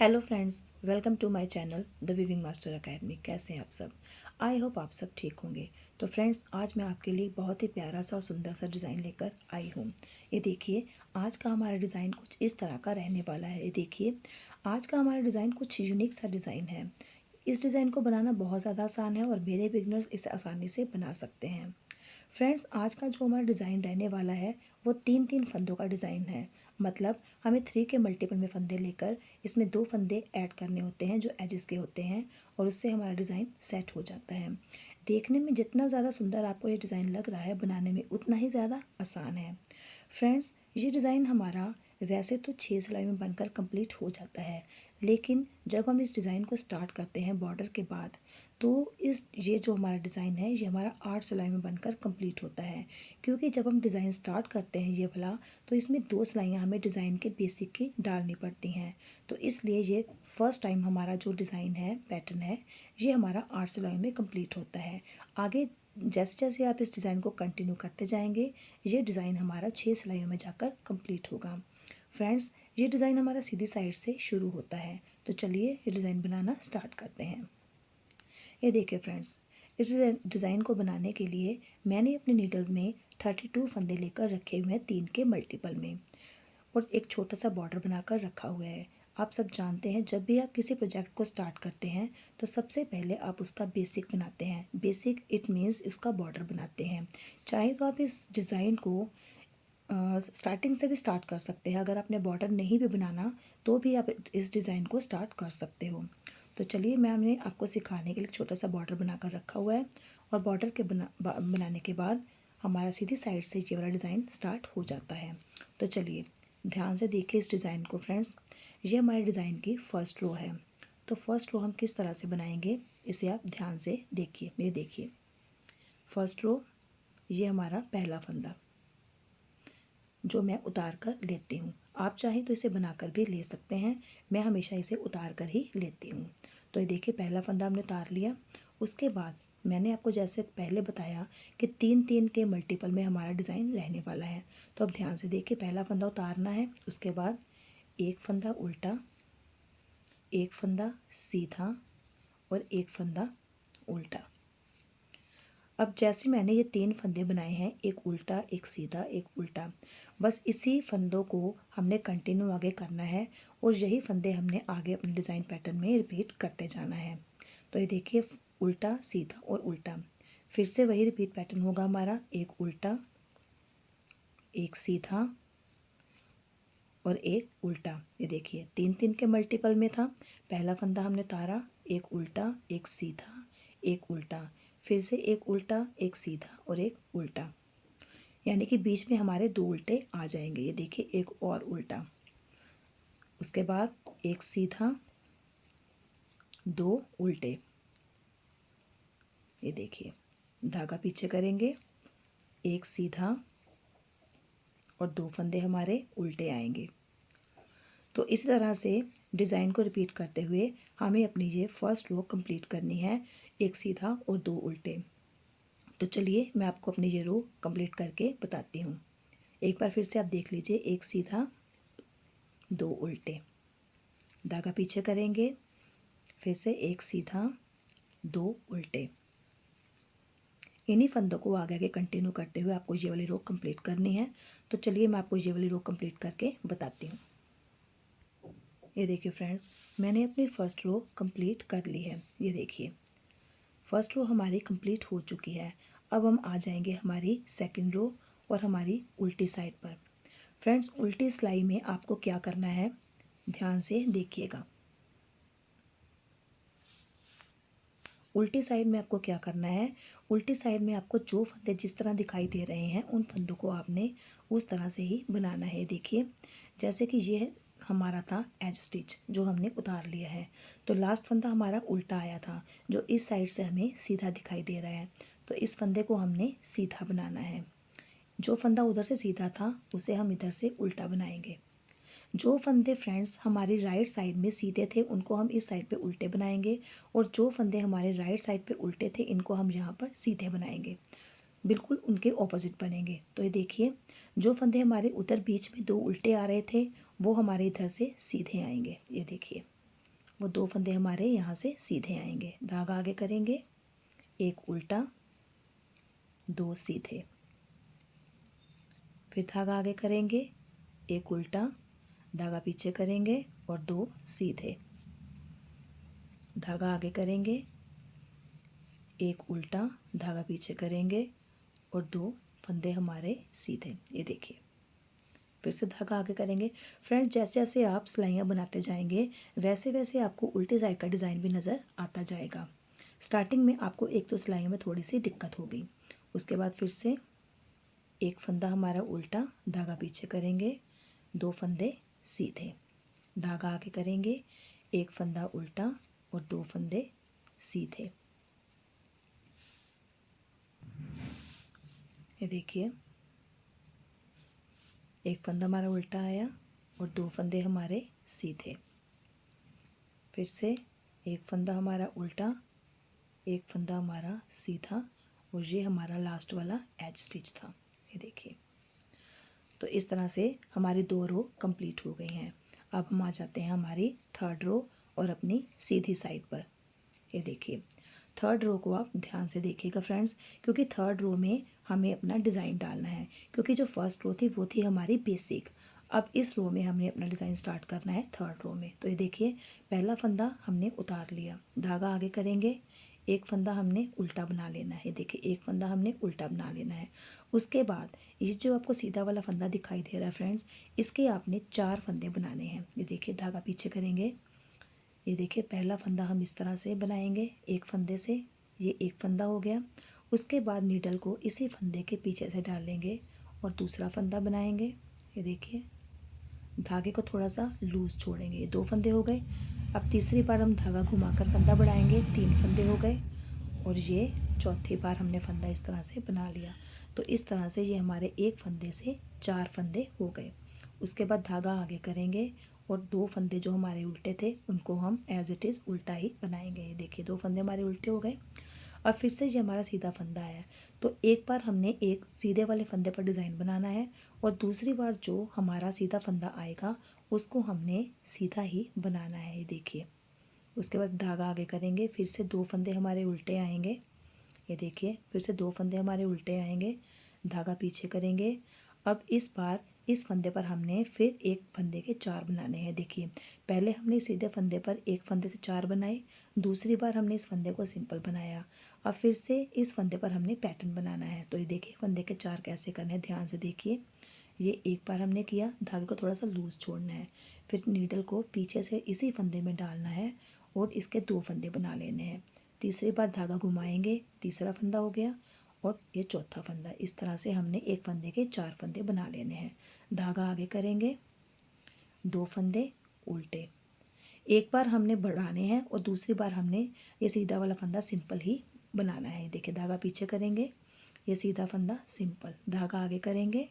Hello friends, welcome to my channel the weaving master academy. कैसे हैं आप सब? आई होप आप सब ठीक होंगे। तो फ्रेंड्स, आज मैं आपके लिए बहुत ही प्यारा सा और सुंदर सा डिज़ाइन लेकर आई हूँ। ये देखिए, आज का हमारा डिज़ाइन कुछ इस तरह का रहने वाला है। ये देखिए, आज का हमारा डिज़ाइन कुछ यूनिक सा डिज़ाइन है। इस डिज़ाइन को बनाना बहुत ज़्यादा आसान है और मेरे बिगनर्स इसे आसानी से बना सकते हैं। फ्रेंड्स, आज का जो हमारा डिज़ाइन रहने वाला है वो तीन तीन फंदों का डिज़ाइन है। मतलब हमें 3 के मल्टीपल में फंदे लेकर इसमें 2 फंदे ऐड करने होते हैं जो एजेस के होते हैं, और उससे हमारा डिज़ाइन सेट हो जाता है। देखने में जितना ज़्यादा सुंदर आपको ये डिज़ाइन लग रहा है, बनाने में उतना ही ज़्यादा आसान है। फ्रेंड्स, ये डिज़ाइन हमारा वैसे तो 6 सिलाई में बनकर कंप्लीट हो जाता है, लेकिन जब हम इस डिज़ाइन को स्टार्ट करते हैं बॉर्डर के बाद, तो ये जो हमारा डिज़ाइन है ये हमारा 8 सिलाई में बनकर कंप्लीट होता है। क्योंकि जब हम डिज़ाइन स्टार्ट करते हैं ये वाला, तो इसमें 2 सिलाइयाँ हमें डिज़ाइन के बेसिक की डालनी पड़ती हैं। तो इसलिए ये फर्स्ट टाइम हमारा जो डिज़ाइन है, पैटर्न है, ये हमारा 8 सिलाई में कंप्लीट होता है। आगे जैसे जैसे आप इस डिज़ाइन को कंटिन्यू करते जाएंगे, ये डिज़ाइन हमारा 6 सिलाइयों में जाकर कंप्लीट होगा। फ्रेंड्स, ये डिज़ाइन हमारा सीधी साइड से शुरू होता है। तो चलिए ये डिज़ाइन बनाना स्टार्ट करते हैं। ये देखिए फ्रेंड्स, इस डिज़ाइन को बनाने के लिए मैंने अपने नीडल्स में 32 फंदे लेकर रखे हुए हैं 3 के मल्टीपल में, और एक छोटा सा बॉर्डर बनाकर रखा हुआ है। आप सब जानते हैं, जब भी आप किसी प्रोजेक्ट को स्टार्ट करते हैं तो सबसे पहले आप उसका बेसिक बनाते हैं। बेसिक इट मीन्स उसका बॉर्डर बनाते हैं। चाहे तो आप इस डिज़ाइन को स्टार्टिंग से भी स्टार्ट कर सकते हैं। अगर आपने बॉर्डर नहीं भी बनाना तो भी आप इस डिज़ाइन को स्टार्ट कर सकते हो। तो चलिए, मैम ने आपको सिखाने के लिए छोटा सा बॉर्डर बनाकर रखा हुआ है, और बॉर्डर के बनाने के बाद हमारा सीधी साइड से ये वाला डिज़ाइन स्टार्ट हो जाता है। तो चलिए ध्यान से देखिए इस डिज़ाइन को फ्रेंड्स। ये हमारे डिज़ाइन की फ़र्स्ट रो है। तो फर्स्ट रो हम किस तरह से बनाएंगे, इसे आप ध्यान से देखिए। ये देखिए फर्स्ट रो, ये हमारा पहला फंदा जो मैं उतार कर लेती हूँ। आप चाहें तो इसे बनाकर भी ले सकते हैं, मैं हमेशा इसे उतार कर ही लेती हूँ। तो ये देखिए, पहला फंदा हमने उतार लिया। उसके बाद मैंने आपको जैसे पहले बताया कि 3 3 के मल्टीपल में हमारा डिज़ाइन रहने वाला है। तो अब ध्यान से देखिए, पहला फंदा उतारना है, उसके बाद एक फंदा उल्टा, एक फंदा सीधा और एक फंदा उल्टा। अब जैसे मैंने ये 3 फंदे बनाए हैं, एक उल्टा, एक सीधा, एक उल्टा, बस इसी फंदों को हमने कंटिन्यू आगे करना है, और यही फंदे हमने आगे अपने डिज़ाइन पैटर्न में रिपीट करते जाना है। तो ये देखिए, उल्टा, सीधा और उल्टा, फिर से वही रिपीट पैटर्न होगा हमारा। एक उल्टा, एक सीधा और एक उल्टा। ये देखिए 3 3 के मल्टीपल में था। पहला फंदा हमने उतारा, एक उल्टा, एक सीधा, एक उल्टा, फिर से एक उल्टा, एक सीधा और एक उल्टा, यानी कि बीच में हमारे 2 उल्टे आ जाएंगे। ये देखिए, एक और उल्टा, उसके बाद एक सीधा, 2 उल्टे। ये देखिए, धागा पीछे करेंगे, एक सीधा और 2 फंदे हमारे उल्टे आएंगे। तो इस तरह से डिज़ाइन को रिपीट करते हुए हमें अपनी ये फर्स्ट रो कंप्लीट करनी है, एक सीधा और 2 उल्टे। तो चलिए मैं आपको अपनी ये रो कंप्लीट करके बताती हूँ। एक बार फिर से आप देख लीजिए, एक सीधा, 2 उल्टे, धागा पीछे करेंगे, फिर से एक सीधा, 2 उल्टे। इन्हीं फंदों को आगे आगे कंटिन्यू करते हुए आपको ये वाली रो कंप्लीट करनी है। तो चलिए मैं आपको ये वाली रो कंप्लीट करके बताती हूँ। ये देखिए फ्रेंड्स, मैंने अपनी फर्स्ट रो कंप्लीट कर ली है। ये देखिए, फर्स्ट रो हमारी कंप्लीट हो चुकी है। अब हम आ जाएंगे हमारी सेकंड रो और हमारी उल्टी साइड पर। फ्रेंड्स, उल्टी सिलाई में आपको क्या करना है, ध्यान से देखिएगा। उल्टी साइड में आपको क्या करना है, उल्टी साइड में आपको जो फंदे जिस तरह दिखाई दे रहे हैं उन फंदों को आपने उस तरह से ही बनाना है। देखिए, जैसे कि ये हमारा था एज स्टिच जो हमने उतार लिया है, तो लास्ट फंदा हमारा उल्टा आया था जो इस साइड से हमें सीधा दिखाई दे रहा है। तो इस फंदे को हमने सीधा बनाना है। जो फंदा उधर से सीधा था उसे हम इधर से उल्टा बनाएंगे। जो फंदे फ्रेंड्स हमारी राइट साइड में सीधे थे उनको हम इस साइड पे उल्टे बनाएंगे, और जो फंदे हमारे राइट साइड पे उल्टे थे इनको हम यहाँ पर सीधे बनाएंगे। बिल्कुल उनके ऑपोजिट बनेंगे। तो ये देखिए, जो फंदे हमारे उधर बीच में 2 उल्टे आ रहे थे वो हमारे इधर से सीधे आएंगे। ये देखिए, वो 2 फंदे हमारे यहाँ से सीधे आएंगे। धागा आगे करेंगे, एक उल्टा, 2 सीधे, फिर धागा आगे करेंगे, एक उल्टा, धागा पीछे करेंगे और 2 सीधे, धागा आगे करेंगे, एक उल्टा, धागा पीछे करेंगे और 2 फंदे हमारे सीधे। ये देखिए, फिर से धागा आगे करेंगे। फ्रेंड्स, जैसे जैसे आप सिलाइयाँ बनाते जाएंगे वैसे वैसे आपको उल्टी साइड का डिज़ाइन भी नज़र आता जाएगा। स्टार्टिंग में आपको एक तो सिलाइयों में थोड़ी सी दिक्कत होगी। उसके बाद फिर से एक फंदा हमारा उल्टा, धागा पीछे करेंगे, 2 फंदे सीधे, धागा आगे करेंगे, एक फंदा उल्टा और 2 फंदे सीधे। ये देखिए, एक फंदा हमारा उल्टा आया और 2 फंदे हमारे सीधे, फिर से एक फंदा हमारा उल्टा, एक फंदा हमारा सीधा और ये हमारा लास्ट वाला एज स्टिच था। ये देखिए, तो इस तरह से हमारी 2 रो कंप्लीट हो गई हैं। अब हम आ जाते हैं हमारी 3rd रो और अपनी सीधी साइड पर। ये देखिए, 3rd रो को आप ध्यान से देखिएगा फ्रेंड्स, क्योंकि 3rd रो में हमें अपना डिज़ाइन डालना है, क्योंकि जो 1st रो थी वो थी हमारी बेसिक। अब इस रो में हमने अपना डिज़ाइन स्टार्ट करना है 3rd रो में। तो ये देखिए, पहला फंदा हमने उतार लिया, धागा आगे करेंगे, एक फंदा हमने उल्टा बना लेना है। देखिए, एक फंदा हमने उल्टा बना लेना है। उसके बाद ये जो आपको सीधा वाला फंदा दिखाई दे रहा है फ्रेंड्स, इसके आपने 4 फंदे बनाने हैं। ये देखिए, धागा पीछे करेंगे, ये देखिए पहला फंदा हम इस तरह से बनाएंगे, एक फंदे से, ये एक फंदा हो गया। उसके बाद नीडल को इसी फंदे के पीछे से डालेंगे और दूसरा फंदा बनाएंगे। ये देखिए, धागे को थोड़ा सा लूज छोड़ेंगे, ये 2 फंदे हो गए। अब तीसरी बार हम धागा घुमाकर फंदा बढ़ाएंगे, 3 फंदे हो गए और ये चौथी बार हमने फंदा इस तरह से बना लिया। तो इस तरह से ये हमारे एक फंदे से 4 फंदे हो गए। उसके बाद धागा आगे करेंगे और 2 फंदे जो हमारे उल्टे थे उनको हम एज इट इज़ उल्टा ही बनाएंगे। ये देखिए, 2 फंदे हमारे उल्टे हो गए। अब फिर से ये हमारा सीधा फंदा आया, तो एक बार हमने एक सीधे वाले फंदे पर डिज़ाइन बनाना है और दूसरी बार जो हमारा सीधा फंदा आएगा उसको हमने सीधा ही बनाना है। ये देखिए, उसके बाद धागा आगे करेंगे, फिर से 2 फंदे हमारे उल्टे आएंगे। ये देखिए, फिर से 2 फंदे हमारे उल्टे आएंगे, धागा पीछे करेंगे। अब इस बार इस फंदे पर हमने फिर एक फंदे के 4 बनाने हैं। देखिए, पहले हमने सीधे फंदे पर एक फंदे से 4 बनाए, दूसरी बार हमने इस फंदे को सिंपल बनाया, अब फिर से इस फंदे पर हमने पैटर्न बनाना है। तो ये देखिए, फंदे के 4 कैसे करने हैं, ध्यान से देखिए। ये एक बार हमने किया, धागे को थोड़ा सा लूज़ छोड़ना है, फिर नीडल को पीछे से इसी फंदे में डालना है और इसके 2 फंदे बना लेने हैं। तीसरी बार धागा घुमाएंगे, तीसरा फंदा हो गया और ये चौथा फंदा। इस तरह से हमने एक फंदे के 4 फंदे बना लेने हैं। धागा आगे करेंगे, 2 फंदे उल्टे, एक बार हमने बढ़ाने हैं और दूसरी बार हमने ये सीधा वाला फंदा सिंपल ही बनाना है। देखिए, धागा पीछे करेंगे, ये सीधा फंदा सिंपल, धागा आगे करेंगे,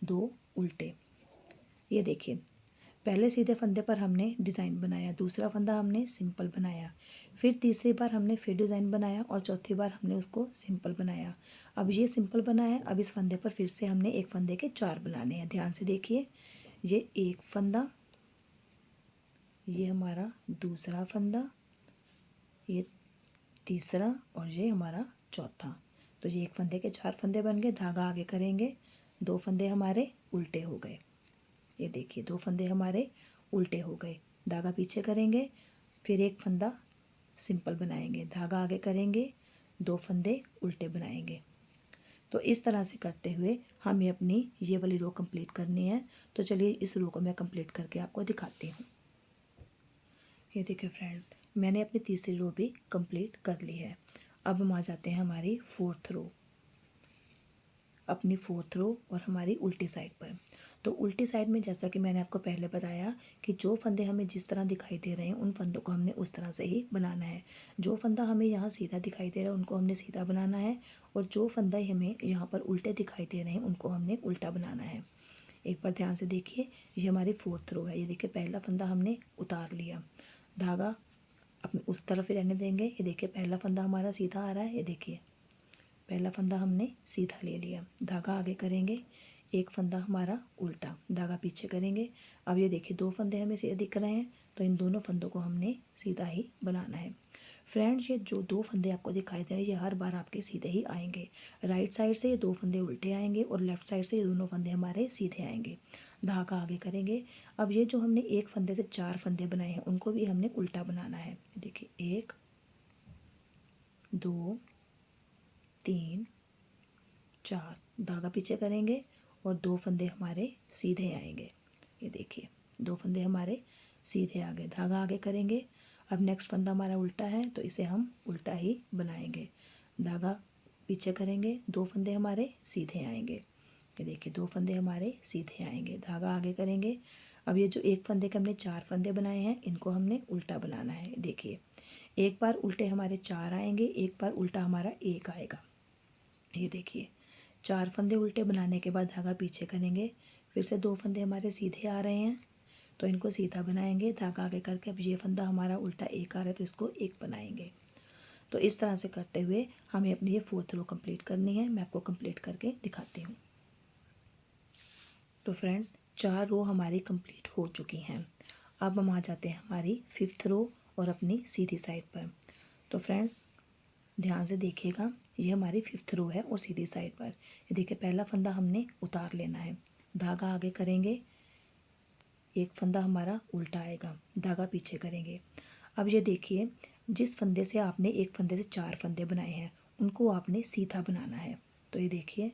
2 उल्टे। ये देखिए, पहले सीधे फंदे पर हमने डिज़ाइन बनाया, दूसरा फंदा हमने सिंपल बनाया, फिर तीसरी बार हमने फिर डिज़ाइन बनाया और चौथी बार हमने उसको सिंपल बनाया। अब ये सिंपल बना है, अब इस फंदे पर फिर से हमने एक फंदे के 4 बनाने हैं। ध्यान से देखिए, ये एक फंदा, ये हमारा दूसरा फंदा, ये तीसरा और ये हमारा चौथा। तो ये एक फंदे के 4 फंदे बन गए। धागा आगे करेंगे, 2 फंदे हमारे उल्टे हो गए। ये देखिए, 2 फंदे हमारे उल्टे हो गए, धागा पीछे करेंगे, फिर एक फंदा सिंपल बनाएंगे, धागा आगे करेंगे, 2 फंदे उल्टे बनाएंगे। तो इस तरह से करते हुए हमें अपनी ये वाली रो कंप्लीट करनी है। तो चलिए इस रो को मैं कंप्लीट करके आपको दिखाती हूँ। ये देखिए फ्रेंड्स, मैंने अपनी तीसरी रो भी कंप्लीट कर ली है। अब हम आ जाते हैं हमारी 4th रो, अपनी 4th रो और हमारी उल्टी साइड पर। तो उल्टी साइड में जैसा कि मैंने आपको पहले बताया कि जो फंदे हमें जिस तरह दिखाई दे रहे हैं उन फंदों को हमने उस तरह से ही बनाना है। जो फंदा हमें यहाँ सीधा दिखाई दे रहा है उनको हमने सीधा बनाना है और जो फंदा हमें यहाँ पर उल्टे दिखाई दे रहे हैं उनको हमने उल्टा बनाना है। एक बार ध्यान से देखिए, ये हमारी 4th रो है। ये देखिए, पहला फंदा हमने उतार लिया, धागा अपने उस तरफ ही रहने देंगे। ये देखिए, पहला फंदा हमारा सीधा आ रहा है। ये देखिए, पहला फंदा हमने सीधा ले लिया, धागा आगे करेंगे, एक फंदा हमारा उल्टा, धागा पीछे करेंगे। अब ये देखिए 2 फंदे हमें सीधे दिख रहे हैं, तो इन दोनों फंदों को हमने सीधा ही बनाना है। फ्रेंड्स ये जो 2 फंदे आपको दिखाई दे रहे हैं ये हर बार आपके सीधे ही आएंगे। राइट साइड से ये 2 फंदे उल्टे आएंगे और लेफ्ट साइड से ये दोनों फंदे हमारे सीधे आएंगे। धागा आगे करेंगे। अब ये जो हमने एक फंदे से 4 फंदे बनाए हैं उनको भी हमने उल्टा बनाना है। देखिए 1 2 3 4, धागा पीछे करेंगे और 2 फंदे हमारे सीधे आएंगे। ये देखिए 2 फंदे हमारे सीधे आ गए, धागा आगे करेंगे। अब नेक्स्ट फंदा हमारा उल्टा है तो इसे हम उल्टा ही बनाएंगे। धागा पीछे करेंगे, 2 फंदे हमारे सीधे आएंगे। ये देखिए 2 फंदे हमारे सीधे आएंगे, धागा आगे करेंगे। अब ये जो एक फंदे के हमने 4 फंदे बनाए हैं इनको हमने उल्टा बनाना है। देखिए एक बार उल्टे हमारे 4 आएंगे, एक बार उल्टा हमारा 1 आएगा। ये देखिए 4 फंदे उल्टे बनाने के बाद धागा पीछे करेंगे, फिर से 2 फंदे हमारे सीधे आ रहे हैं तो इनको सीधा बनाएंगे, धागा आगे करके। अब ये फंदा हमारा उल्टा 1 आ रहा है तो इसको 1 बनाएंगे। तो इस तरह से करते हुए हमें अपनी ये 4th रो कंप्लीट करनी है। मैं आपको कंप्लीट करके दिखाती हूँ। तो फ्रेंड्स 4 रो हमारी कंप्लीट हो चुकी हैं। अब हम आ जाते हैं हमारी 5th रो और अपनी सीधी साइड पर। तो फ्रेंड्स ध्यान से देखिएगा, ये हमारी 5th रो है और सीधी साइड पर ये देखिए पहला फंदा हमने उतार लेना है, धागा आगे करेंगे, एक फंदा हमारा उल्टा आएगा, धागा पीछे करेंगे। अब ये देखिए जिस फंदे से आपने एक फंदे से 4 फंदे बनाए हैं उनको आपने सीधा बनाना है। तो ये देखिए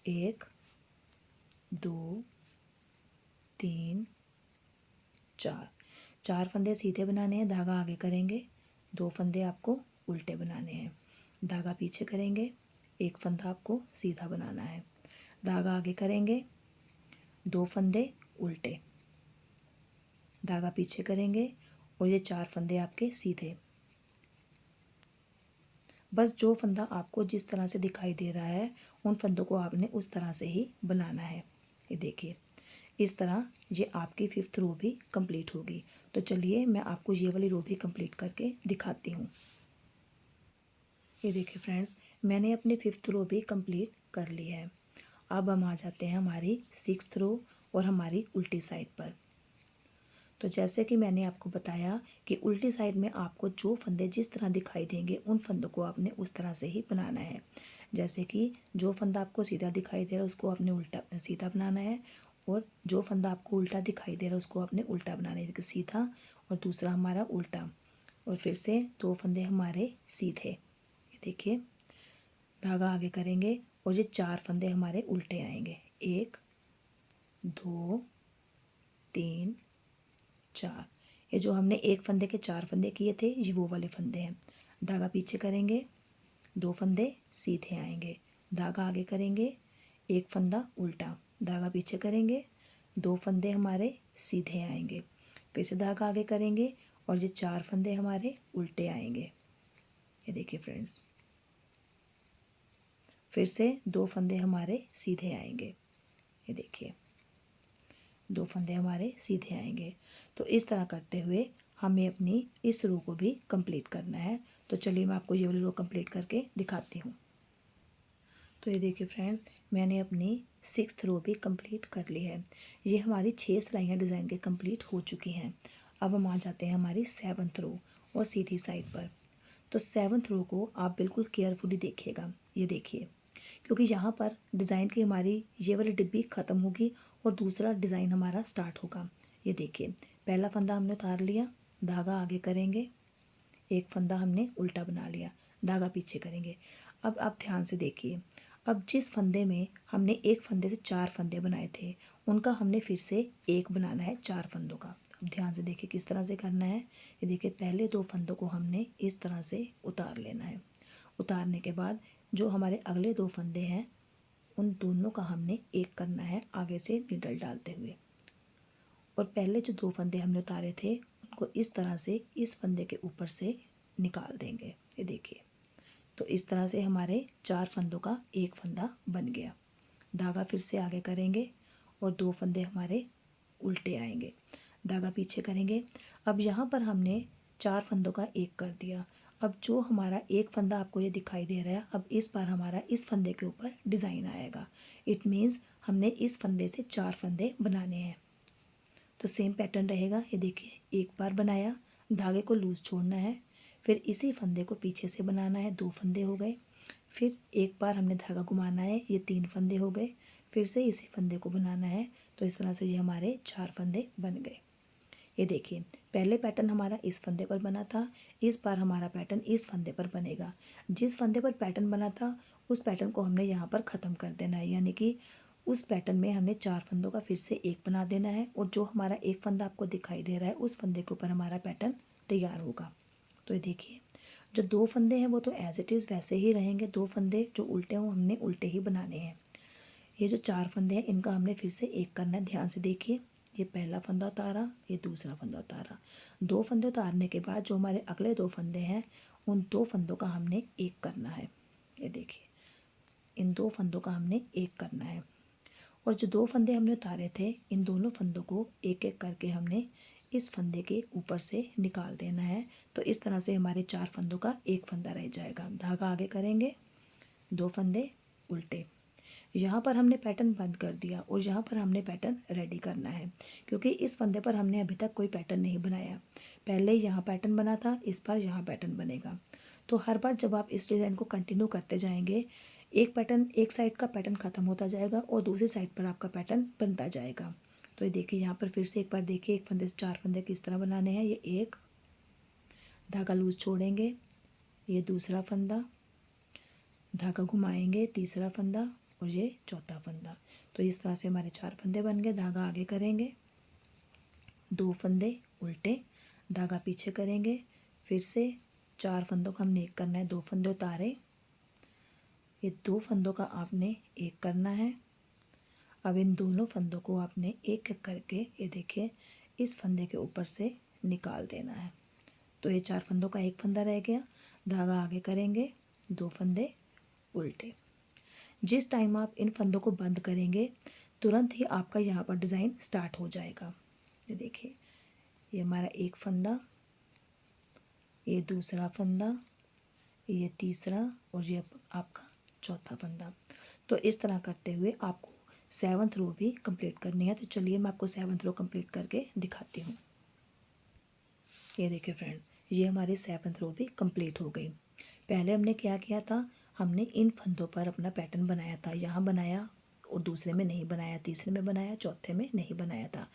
1 2 3 4, 4 फंदे सीधे बनाने हैं, धागा आगे करेंगे। 2 फंदे आपको उल्टे बनाने हैं, धागा पीछे करेंगे। एक फंदा आपको सीधा बनाना है, धागा आगे करेंगे। 2 फंदे उल्टे, धागा पीछे करेंगे और ये 4 फंदे आपके सीधे। बस जो फंदा आपको जिस तरह से दिखाई दे रहा है उन फंदों को आपने उस तरह से ही बनाना है। ये देखिए इस तरह ये आपकी 5th रो भी कंप्लीट होगी। तो चलिए मैं आपको ये वाली रो भी कंप्लीट करके दिखाती हूँ। ये देखिए फ्रेंड्स मैंने अपनी 5th रो भी कंप्लीट कर ली है। अब हम आ जाते हैं हमारी 6th रो और हमारी उल्टी साइड पर। तो जैसे कि मैंने आपको बताया कि उल्टी साइड में आपको जो फंदे जिस तरह दिखाई देंगे उन फंदों को आपने उस तरह से ही बनाना है। जैसे कि जो फंदा आपको सीधा दिखाई दे रहा है उसको आपने उल्टा सीधा बनाना है, और जो फंदा आपको उल्टा दिखाई दे रहा है उसको आपने उल्टा बनाना है। सीधा और दूसरा हमारा उल्टा, और फिर से 2 फंदे हमारे सीधे। ये देखिए धागा आगे करेंगे और ये 4 फंदे हमारे उल्टे आएंगे। 1 2 3 4, ये जो हमने एक फंदे के 4 फंदे किए थे ये वो वाले फंदे हैं। धागा पीछे करेंगे, 2 फंदे सीधे आएंगे, धागा आगे करेंगे, एक फंदा उल्टा, धागा पीछे करेंगे, 2 फंदे हमारे सीधे आएंगे, फिर से धागा आगे करेंगे और ये 4 फंदे हमारे उल्टे आएंगे। ये देखिए फ्रेंड्स फिर से 2 फंदे हमारे सीधे आएंगे। ये देखिए 2 फंदे हमारे सीधे आएंगे। तो इस तरह करते हुए हमें अपनी इस रो को भी कंप्लीट करना है। तो चलिए मैं आपको ये वाली रो कंप्लीट करके दिखाती हूँ। तो ये देखिए फ्रेंड्स मैंने अपनी 6th रो भी कंप्लीट कर ली है। ये हमारी 6 सिलाइयाँ डिज़ाइन के कंप्लीट हो चुकी हैं। अब हम आ जाते हैं हमारी 7th रो और सीधी साइड पर। तो 7th रो को आप बिल्कुल केयरफुली देखिएगा। ये देखिए क्योंकि यहाँ पर डिज़ाइन की हमारी ये वाली डिब्बी ख़त्म होगी और दूसरा डिज़ाइन हमारा स्टार्ट होगा। ये देखिए पहला फंदा हमने उतार लिया, धागा आगे करेंगे, एक फंदा हमने उल्टा बना लिया, धागा पीछे करेंगे। अब आप ध्यान से देखिए, अब जिस फंदे में हमने एक फंदे से 4 फंदे बनाए थे उनका हमने फिर से एक बनाना है 4 फंदों का। अब ध्यान से देखिए किस तरह से करना है। ये देखिए पहले 2 फंदों को हमने इस तरह से उतार लेना है। उतारने के बाद जो हमारे अगले 2 फंदे हैं उन दोनों का हमने एक करना है आगे से नीडल डालते हुए, और पहले जो 2 फंदे हमने उतारे थे उनको इस तरह से इस फंदे के ऊपर से निकाल देंगे। ये देखिए तो इस तरह से हमारे 4 फंदों का एक फंदा बन गया। धागा फिर से आगे करेंगे और 2 फंदे हमारे उल्टे आएंगे, धागा पीछे करेंगे। अब यहाँ पर हमने 4 फंदों का एक कर दिया। अब जो हमारा एक फंदा आपको ये दिखाई दे रहा है, अब इस बार हमारा इस फंदे के ऊपर डिज़ाइन आएगा। इट मीन्स हमने इस फंदे से 4 फंदे बनाने हैं। तो सेम पैटर्न रहेगा। ये देखिए, एक बार बनाया, धागे को लूज़ छोड़ना है, फिर इसी फंदे को पीछे से बनाना है, 2 फंदे हो गए। फिर एक बार हमने धागा घुमाना है, ये 3 फंदे हो गए। फिर से इसी फंदे को बनाना है, तो इस तरह से ये हमारे 4 फंदे बन गए। ये देखिए, पहले पैटर्न हमारा इस फंदे पर बना था, इस बार हमारा पैटर्न इस फंदे पर बनेगा। जिस फंदे पर पैटर्न बना था उस पैटर्न को हमने यहाँ पर ख़त्म कर देना है, यानी कि उस पैटर्न में हमने 4 फंदों का फिर से एक बना देना है, और जो हमारा एक फंदा आपको दिखाई दे रहा है उस फंदे के ऊपर हमारा पैटर्न तैयार होगा। तो ये देखिए, जो 2 फंदे हैं वो तो एज इट इज़ वैसे ही रहेंगे। 2 फंदे जो उल्टे हों हमने उल्टे ही बनाने हैं। ये जो 4 फंदे हैं इनका हमने फिर से एक करना है। ध्यान से देखिए, ये पहला फंदा उतारा, ये दूसरा फंदा उतारा। 2 फंदे उतारने के बाद जो हमारे अगले 2 फंदे हैं उन 2 फंदों का हमने एक करना है। ये देखिए, इन 2 फंदों का हमने एक करना है, और जो 2 फंदे हमने उतारे थे इन दोनों फंदों को एक एक करके हमने इस फंदे के ऊपर से निकाल देना है। तो इस तरह से हमारे 4 फंदों का एक फंदा रह जाएगा। धागा आगे करेंगे, 2 फंदे उल्टे। यहाँ पर हमने पैटर्न बंद कर दिया और यहाँ पर हमने पैटर्न रेडी करना है, क्योंकि इस फंदे पर हमने अभी तक कोई पैटर्न नहीं बनाया। पहले यहाँ पैटर्न बना था, इस बार यहाँ पैटर्न बनेगा। तो हर बार जब आप इस डिज़ाइन को कंटिन्यू करते जाएंगे, एक पैटर्न, एक साइड का पैटर्न ख़त्म होता जाएगा और दूसरी साइड पर आपका पैटर्न बनता जाएगा। तो ये देखिए, यहाँ पर फिर से एक बार देखिए, एक फंदे से 4 फंदे किस तरह बनाने हैं। ये एक धागा लूज छोड़ेंगे, ये दूसरा फंदा, धागा घुमाएंगे, तीसरा फंदा, और ये चौथा फंदा। तो इस तरह से हमारे 4 फंदे बन गए। धागा आगे करेंगे, 2 फंदे उल्टे, धागा पीछे करेंगे, फिर से 4 फंदों का हमने एक करना है। 2 फंदे उतारे, ये 2 फंदों का आपने एक करना है। अब इन दोनों फंदों को आपने एक एक करके, ये देखिए, इस फंदे के ऊपर से निकाल देना है। तो ये 4 फंदों का एक फंदा रह गया। धागा आगे करेंगे, 2 फंदे उल्टे। जिस टाइम आप इन फंदों को बंद करेंगे तुरंत ही आपका यहाँ पर डिज़ाइन स्टार्ट हो जाएगा। ये देखिए, ये हमारा एक फंदा, ये दूसरा फंदा, ये तीसरा, और ये आपका चौथा फंदा। तो इस तरह करते हुए आपको 7th रो भी कंप्लीट करनी है। तो चलिए मैं आपको 7th रो कंप्लीट करके दिखाती हूँ। ये देखिए फ्रेंड्स, ये हमारी 7th रो भी कंप्लीट हो गई। पहले हमने क्या किया था, हमने इन फंदों पर अपना पैटर्न बनाया था। यहाँ बनाया और दूसरे में नहीं बनाया, तीसरे में बनाया, चौथे में नहीं बनाया था।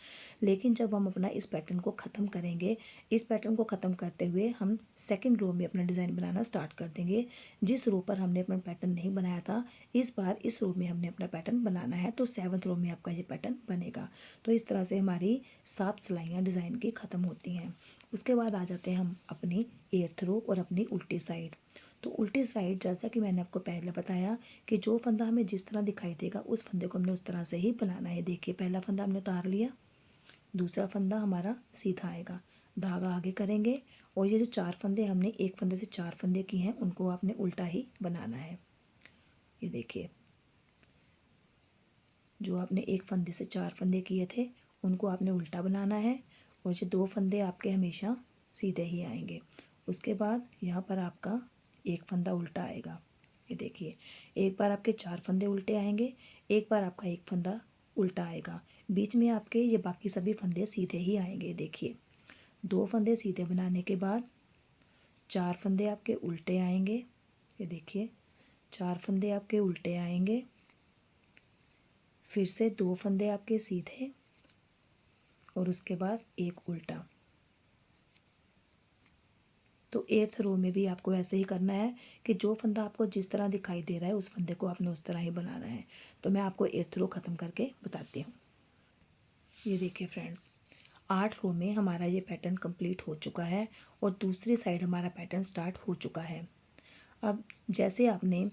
लेकिन जब हम अपना इस पैटर्न को ख़त्म करेंगे, इस पैटर्न को ख़त्म करते हुए हम सेकंड रो में अपना डिज़ाइन बनाना स्टार्ट कर देंगे। जिस रो पर हमने अपना पैटर्न नहीं बनाया था, इस बार इस रो में हमने अपना पैटर्न बनाना है। तो 7th रो में आपका ये पैटर्न बनेगा। तो इस तरह से हमारी 7 सिलाइयाँ डिज़ाइन की ख़त्म होती हैं। उसके बाद आ जाते हैं हम अपनी 8th रो और अपनी उल्टी साइड। तो उल्टी साइड, जैसा कि मैंने आपको पहले बताया कि जो फंदा हमें जिस तरह दिखाई देगा उस फंदे को हमने उस तरह से ही बनाना है। देखिए, पहला फंदा हमने उतार लिया, दूसरा फंदा हमारा सीधा आएगा, धागा आगे करेंगे, और ये जो 4 फंदे हमने एक फंदे से 4 फंदे किए हैं उनको आपने उल्टा ही बनाना है। ये देखिए, जो आपने एक फंदे से 4 फंदे किए थे उनको आपने उल्टा बनाना है, और ये 2 फंदे आपके हमेशा सीधे ही आएंगे। उसके बाद यहाँ पर आपका एक फंदा उल्टा आएगा। ये देखिए, एक बार आपके 4 फंदे उल्टे आएंगे, एक बार आपका एक फंदा उल्टा आएगा। बीच में आपके ये बाकी सभी फंदे सीधे ही आएंगे। देखिए, 2 फंदे सीधे बनाने के बाद 4 फंदे आपके उल्टे आएंगे। ये देखिए, 4 फंदे आपके उल्टे आएंगे, फिर से 2 फंदे आपके सीधे, और उसके बाद एक उल्टा। तो 8th रो में भी आपको ऐसे ही करना है कि जो फंदा आपको जिस तरह दिखाई दे रहा है उस फंदे को आपने उस तरह ही बनाना है। तो मैं आपको 8th रो ख़त्म करके बताती हूँ। ये देखिए फ्रेंड्स, 8 रो में हमारा ये पैटर्न कंप्लीट हो चुका है और दूसरी साइड हमारा पैटर्न स्टार्ट हो चुका है। अब जैसे आपने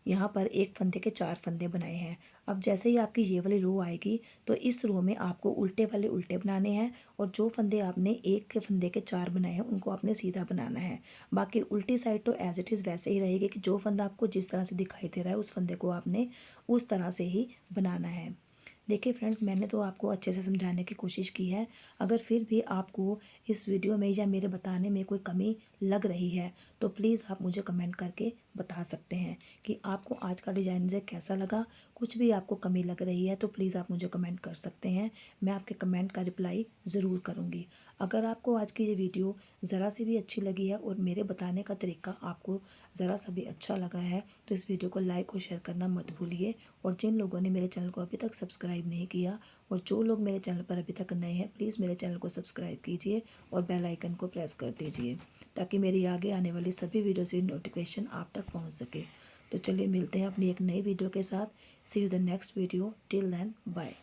यहाँ पर एक फंदे के 4 फंदे बनाए हैं, अब जैसे ही आपकी ये वाली रो आएगी तो इस रो में आपको उल्टे वाले उल्टे बनाने हैं, और जो फंदे आपने एक के फंदे के 4 बनाए हैं उनको आपने सीधा बनाना है। बाकी उल्टी साइड तो एज इट इज़ वैसे ही रहेगी कि जो फंदा आपको जिस तरह से दिखाई दे रहा है उस फंदे को आपने उस तरह से ही बनाना है। देखिए फ्रेंड्स, मैंने तो आपको अच्छे से समझाने की कोशिश की है। अगर फिर भी आपको इस वीडियो में या मेरे बताने में कोई कमी लग रही है तो प्लीज़ आप मुझे कमेंट करके बता सकते हैं कि आपको आज का डिज़ाइन से कैसा लगा। कुछ भी आपको कमी लग रही है तो प्लीज़ आप मुझे कमेंट कर सकते हैं, मैं आपके कमेंट का रिप्लाई ज़रूर करूँगी। अगर आपको आज की ये वीडियो ज़रा सी भी अच्छी लगी है और मेरे बताने का तरीका आपको ज़रा सा भी अच्छा लगा है तो इस वीडियो को लाइक और शेयर करना मत भूलिए। और जिन लोगों ने मेरे चैनल को अभी तक सब्सक्राइब नहीं किया और जो लोग मेरे चैनल पर अभी तक नए हैं, प्लीज़ मेरे चैनल को सब्सक्राइब कीजिए और बेल आइकन को प्रेस कर दीजिए ताकि मेरी आगे आने वाली सभी वीडियोज़ की नोटिफिकेशन आप तक पहुंच सके। तो चलिए मिलते हैं अपनी एक नई वीडियो के साथ। See you the next video, till then bye.